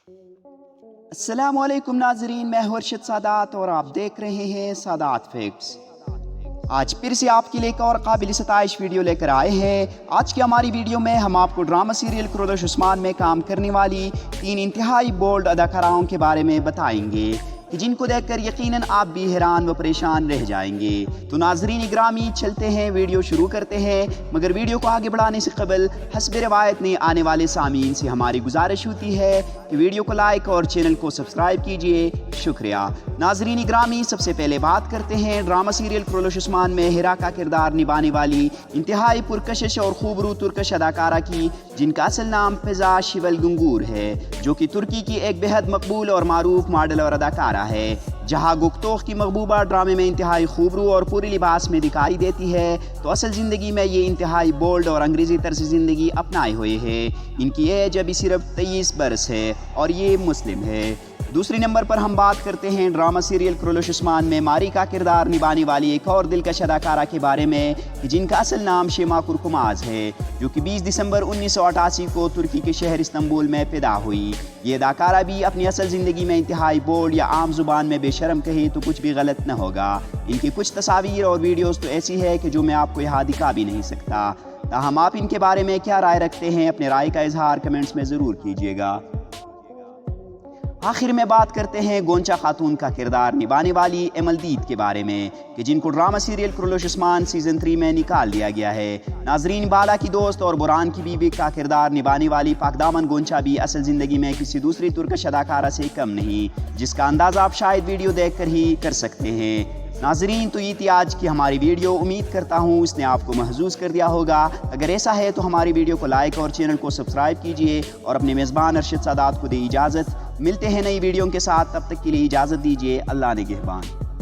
अस्सलामुअलैकुम नाजरीन, मैं हूं अरशद सादात और आप देख रहे हैं सादात फैक्ट्स। आज फिर से आपके लिए एक और काबिल सताइश वीडियो लेकर आए हैं। आज की हमारी वीडियो में हम आपको ड्रामा सीरियल क्रोधश उस्मान में काम करने वाली 3 इंतहाई बोल्ड अदाकाराओं के बारे में बताएंगे कि जिनको देखकर यकीनन आप भी हैरान व परेशान रह जाएंगे। तो नाजरीन इकरामी, चलते हैं, वीडियो शुरू करते हैं। मगर वीडियो को आगे बढ़ाने से कबल हस्ब रिवायत ने आने वाले सामीन से हमारी गुजारिश होती है कि वीडियो को लाइक और चैनल को सब्सक्राइब कीजिए। शुक्रिया। नाजरीन इकरामी, सबसे पहले बात करते हैं ड्रामा सीरियल क्रोधश उस्मान में हिरा का किरदार निभाने वाली इंतहाई पुरकशिश और खूबरू तुर्कश अदाकारा की, जिनका असल नाम फिजा शिवल गुंगूर है, जो कि तुर्की की एक बेहद मकबूल और मारूफ मॉडल और अदाकारा है। जहां गुफ्तोख की महबूबा ड्रामे में इंतहाई खूबरू और पूरी लिबास में दिखाई देती है, तो असल ज़िंदगी में ये इंतहाई बोल्ड और अंग्रेज़ी तर्ज ज़िंदगी अपनाए हुए है। इनकी एज अभी सिर्फ 23 बरस है और ये मुस्लिम है। दूसरे नंबर पर हम बात करते हैं ड्रामा सीरियल क्रोधश उस्मान में मारी का किरदार निभाने वाली एक और दिलकश अदाकारा के बारे में, जिनका असल नाम शेमा कुरकुमाज है, जो कि 20 दिसंबर 1988 को तुर्की के शहर इस्तांबुल में पैदा हुई। ये अदाकारा भी अपनी असल ज़िंदगी में इंतहाई बोल्ड, या आम जुबान में बेशरम कहे तो कुछ भी गलत न होगा। इनकी कुछ तस्वीर और वीडियोज़ तो ऐसी है कि जो मैं आपको यहाँ दिखा भी नहीं सकता। ताहम आप इनके बारे में क्या राय रखते हैं, अपने राय का इजहार कमेंट्स में ज़रूर कीजिएगा। आखिर में बात करते हैं गोंचा खातून का किरदार निभाने वाली एमलदीद के बारे में, कि जिनको ड्रामा सीरियल क्रोधश उस्मान सीज़न 3 में निकाल दिया गया है। नाजरीन, बाला की दोस्त और बुरान की बीवी का किरदार निभाने वाली पाकदामन गोंचा भी असल ज़िंदगी में किसी दूसरी तुर्कश अदाकारा से कम नहीं, जिसका अंदाज़ा आप शायद वीडियो देख कर ही कर सकते हैं। नाजरीन, तो ये थी आज की हमारी वीडियो। उम्मीद करता हूँ इसने आपको महसूस कर दिया होगा। अगर ऐसा है तो हमारी वीडियो को लाइक और चैनल को सब्सक्राइब कीजिए और अपने मेज़बान अरशद सादात को दे इजाज़त। मिलते हैं नई वीडियो के साथ, तब तक के लिए इजाज़त दीजिए। अल्लाह निगहबान।